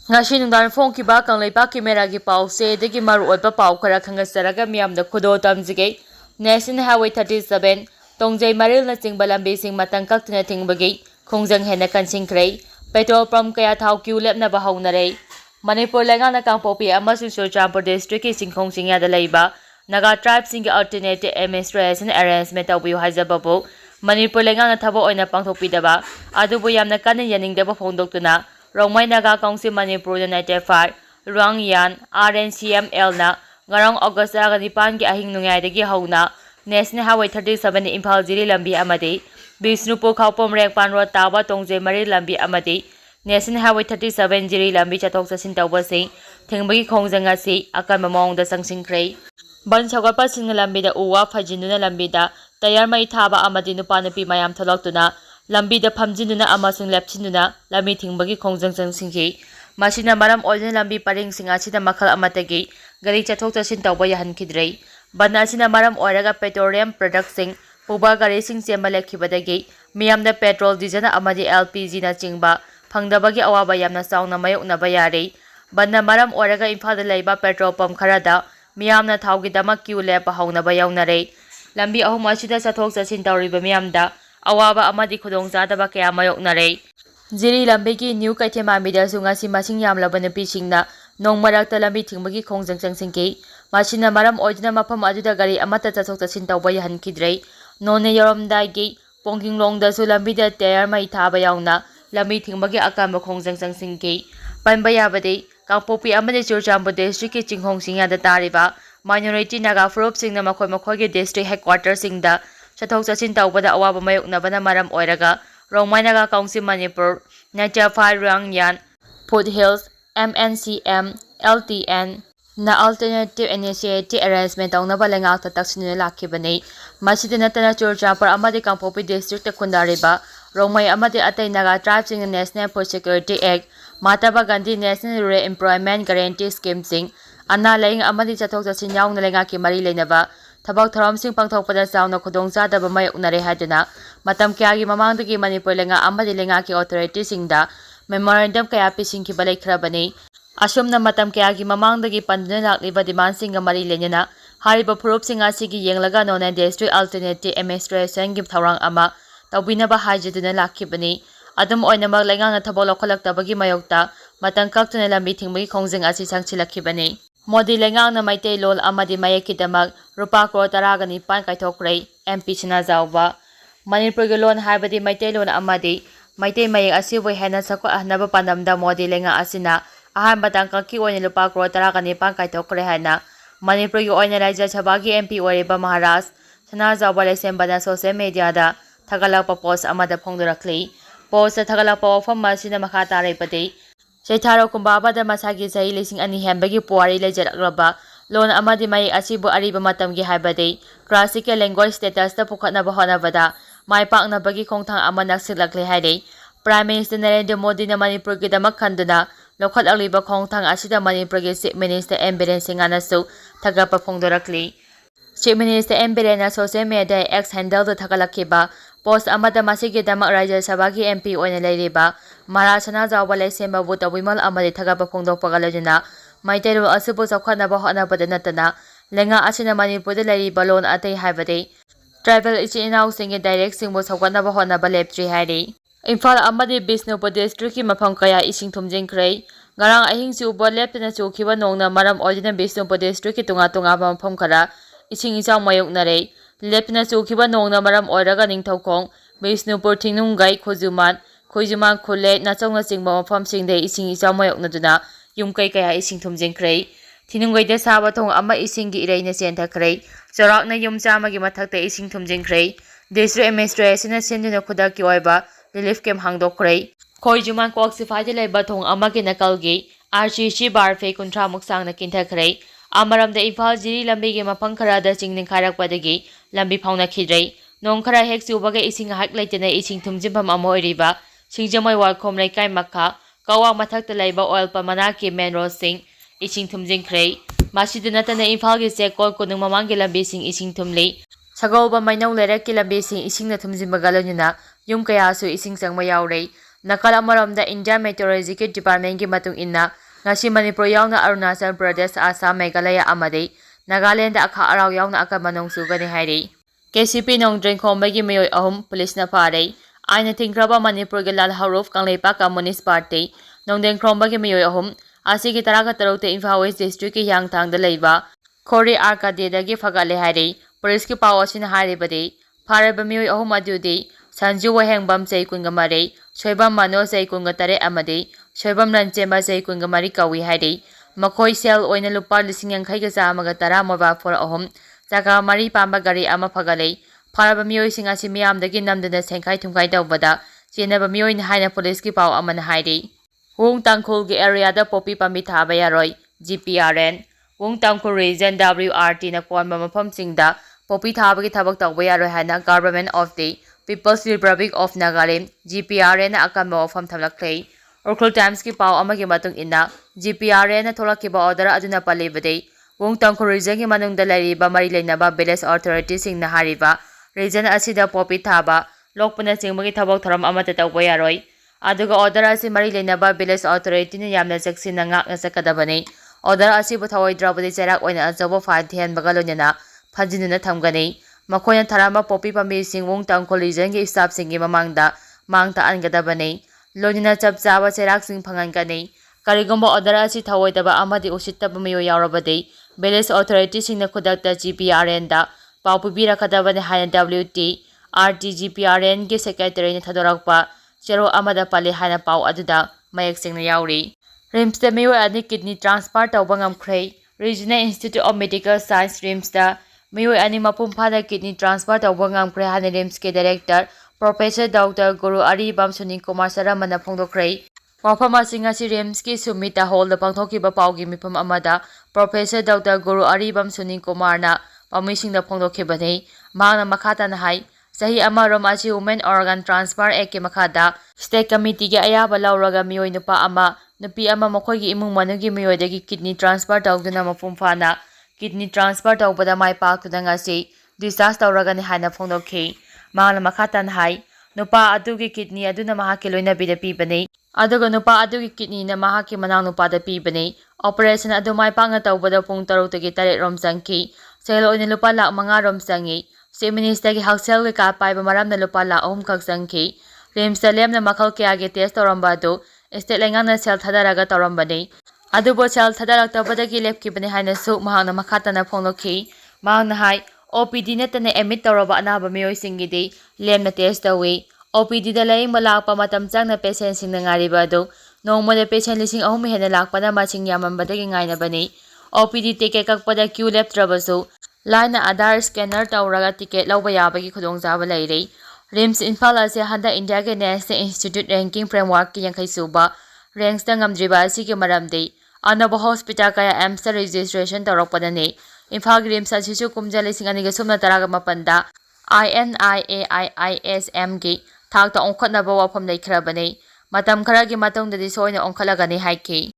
Ngasi nungdan phongkiba Kangleipak Meragi pause degi maruoiba pau khara khangasaraga miyamda khudo tamjige National Highway 37 Tongjai Maril na chingba lambi sing matang kaktuna tingbagi khongjang hena kansingkrei petrol pump kaya thau queue lepna ba haunare Manipur lengana Kangpopi amasung Churachandpur district ki singkhong singya da leiba Naga tribe sing alternative administration arrangement tawbiu haijababu Manipur lengana thabo oina pangthokpidaba adubu yamna kanin yaningdaba phongdoktuna Rongmai Naga Council Manipur United Fire Ruang Yan RNCML na ngarong August 9 gi ahing nungaidagi hauna National Highway 37 Imphal Jiri lambi amadi Bisnupur Khaupom Rekpan Road Thaba Tongjai Mari lambi amadi National Highway 37 Jiri lambi chathok chasin tawbasi thingbagi khongjang asi akanba mawngda sangsingkrei Ban chawgapa singna lambida uwa phajinuna lambida tayar mai thaba amadi nupa nupi mayam tholaktuna Lambida phamjinuna amasung lepchinuna lambi thingbagi khongjang sangsingki masina maram oilna lambi paring singa sida makhal amatagi gari chathok chasin tawba yahan khidrei bana sina maram oiraga petroleum product sing puba gari sing chemba lekhibadagi miyamda petrol diesel amadi LPG na chingba phangdabagi awaba yamna chauna mayokna bayare bana maram oiraga imphal da leiba petrol pump kharada miyamna thaugi damak queue lepa hauna bayawnare lambi ahum asida chathok chasin tawriba miyamda awaba amadi khudong zadaba kaya mayoknare Jiri lambigi new kaithema mida sungasi masing yamlaba nupisingna nongmarakta lambi thingmagi khongjang sangsingki masina maram oidina mafam aduda gari amata chathok chasin tawba yahankidrei none yoromdagi ponginglongda su lambida tayar mai thaba yauna lambi thingmagi akamba khongjang sangsingki panba yabade Kangpopi amade Churachandpur district ki chinghong singya da tariba minority naga furup singna makhoi makhoigi district headquarters singda chathok chasin tawbada awaba mayoknabana maram oiraga Rongmai Naga Council Manipur Nature Fire Ruang Yan Foothills MNCM LTN na alternative initiative arrangement tawnaba lengakta taksinuna lakhibani masida natana Churachandpur amadi Kangpopi district khundariba Rongmai amadi atai naga tribe sing National Food Security Act Mahatma Gandhi National Rural Employment Guarantee Scheme sing ana laing amadi chathok chasin yaungna lengaki mari leinaba Thabak thoramsing pangthokpada chauna khudongchadaba mayoknare haduna matam kyagi mamangdagi Manipur lenga amadi lengaki authorities singda memorandum kaya pisingkiba leikhrabani asumna matam kyagi mamangdagi panduna lakliba demand singa mari lenina hariba phurup singa sigi yenglaga nona district alternative administration gi thawrang ama tawbinaba hajiduna lakhibani adum oinamak lengana thabok lokholaktabagi mayokta matang kaktuna lambi thingmagi khongjang asi sangchilakhibani Modi lengana maitei lol amadi mayekidamak rupa crore 19 kaithokrai MP Sina Zawba Manipur ge lon haibadi maitei lon amadi maitei mayek asibu hena sakwa ahnaba pandamda modi lenga asina ahanba tangkaki oina rupa crore 19 kaithokre hana Manipur ge oina Rajya Sabha gi MP oireba Maharaj Sina Zawba lesembana social media da thagalakpa post amada phongdorakli post thagalakpa wafam masina makha tarai Seitharo kumbabada masagi sahi lising ani hembagi puari lejarakraba lon amadi mai asibu ariba matamgi haibade classical language status ta pukhatnaba honabada mai paknabagi khongthang ama naksilakle haire Prime Minister Narendra Modi na Manipur gi damak khanduna lokhat aliba khongthang asida Manipur gi Chief Minister Biren Singana su thagapa phongdorakli Chief Minister Biren na social media X handle da thagalakiba post amada masigi damak Rajya Sabha gi MP oina leiriba Marasana Zawba lesemba buta wimal amadi thagapa phongdokpaga lejuna maitero asibu chawkhanaba honabada natana lenga asina Manipur da leiriba lon atai haibade tribal ichinau singi direct singbo chawkhanaba honaba leptri hairi Imphal amadi Bisnupur district ki mafam kaya ising thumjingkrei ngarang ahing chu uba leptana chukhiba nongna maram oidina Bisnupur district ki tunga mafam khara ising ichaw mayoknare leptana chukhiba nongna maram oiraga ningthaukhong Bisnupur Thingnungai Khoijuman khule nachongna chingba mafam singde ising ichaw mayoknaduna yumkai kaya ising thumjingkrei Thinungai da saba thong ama ising gi ireina chenthakhrei chorakna yum chamagi mathakta ising thumjingkrei district administration na senduna khudaki oiba relief camp hangdokhrei Khoijuman Koksifai da leiba thong amagi nakalgi RCC barfe kuntra muksangna kinthakhrei amaramda Imphal Jiri lambi gi mafang kharada chingning kharakpadagi lambi phawna khidrei nong khara hek chubaga ising hak leitena ising thumjimpham amo iriba Singjamai Walkhom Laikai Makha Kawang mathakta leiba oil pamana ki main road sing ising thumjingkrei masida natana Imphal gi chekol kunung mamang gi lambi sing ising thumli Sagauba mainau lerak ki lambi sing ising na thumjimbaga lonina yum kaya su ising changma yaurei Nakal amaramda India Meteorological Department ki matung inna ngasi Manipur yauna Arunachal Pradesh, Assam, Meghalaya amadi Nagaland akha araw yauna akamanong sugani hairi. KCP Nongdring Khombagi Mayoy Ahum Police na pare Aina Tingraba Manipur Galal Haruf Kangleipa Communist Party Nongdring Khombagi Mayoy Ahum Asigi Taraka Tarote Imphal West District ki Yangthang da leiba Khori Arcade dagi fagale hairi. Police ki pawasin haribadi Faraba Mayoy Ahum adudi Sanju Wahengbam Sei Kungamari Soibam Mano Sei Kungatare amadi Soibam Ranchema Sei Kungamari kawi hairi. Makhoi sel oina lupa lising yangkai ka chamaga tara mobile phone ahum Saka mari pamba gari ama fagale Faraba Mayoy sing asi miyamdagi namdana sengkai thumkai tawbada chenaba Mayoy na haina police ki paw amana hairi. Wung tangkhul gi area da poppy pambi thaba yaroi GPRN Wung tangkhul region WRT na konba mafamsingda poppy thaba gi thabak tawba yaroi haina Government of the People's Republic of Nagaland GPRN na akanba wafam thamlaklei. Urkhul Times ki paw amagi matung inna GPRN na tholakiba order aduna palibade Wung tangkhul region gi manungda lairiba mari leinaba village authorities sing na hariba region asida poppy thaba lokpana singmagi thabak tharam amata tawba yaroi. Aduga order asi mari leinaba village authority ni yamna jaksina ngakna sakadabani order asi bu thawai drabadi cherak oina ajobo file thian bagalonena phajinuna thamgani makoina tharama poppy pambi sing Wung tangkhul region gi staff singi mamangda mangta angadabani lonina chapchaba cherak sing phangangani karigomba order asi thawai daba amadi usittaba mayo yarabadi village authority singna khudakta GPRN da paupubi rakadabani haina WT RT GPRN gi secretary ni thadorakpa Chero amada pali haina pau aduda mayak singna yauri. RIMS da Mayoy ani kidney transplant tawba ngamkhrei. Regional Institute of Medical Science RIMS da Mayoy ani mapum phada kidney transplant tawba ngamkhrei hani RIMS ke director Professor Dr. Guru Aribam Sunin Kumar Saramana phongdokhrei. Wafam asing asi RIMS ki Sumita Hall da pangthokiba paugi mifam amada Professor Dr. Guru Aribam Sunin Kumar na pamising da phongdokhibani mangna makhata hai Sahi amarom asi Women Organ Transfer Act ke makhada State Committee gi ayaba lauraga miyoy nupa ama nupi ama makhoi gi imung manugi miyoy dagi kidney transfer tawduna mapum phana kidney transfer tawbada mai paktuna ngasi discharge tawraga ni haina phongdokhi mangna makhatan hai nupa adugi kidney aduna mahaki loina bida pibani aduga nupa adugi kidney na mahaki manang nupa da pibani operation adu mai pangna tawbada pung 3 tagi 8 rom changki selo oina lupa lakh 5 rom changi Chief Minister ki Haksel ka paiba maram na lupa la ahum khak sangki RIMS ta lemna makhal kya ge test toramba do state lengang na sel thadaraga torambani adubo sel thadarakta badagi lepki bani haina su mahang na makhata na phonglokhi mahang na hai OPD na tane emit toraba anaba miyoy singi di lemna test tawi OPD da laing malakpa matam chang na patient sing na ngariba do nongma da patient lising ahum hena lakpa na masing yaman badagi ngai na bani OPD ticket kakpada queue lep trabasu Line Aadhaar scanner tawraga ticket lawba yabagi khudongchaba leirei. RIMS Imphal ase handa India ke National Institute Ranking Framework ki yankai suba ranks ta ngamdriba asi ke maramdei anaba hospital kaya AIMS ta registration tawrakpadani Imphal RIMS asisu kumjali singani ge sumna taraga mapanda INIAIISM ki thakta ongkhatnaba wafam leikrabani matam khara gi matongdadi soina ongkhalagani haiki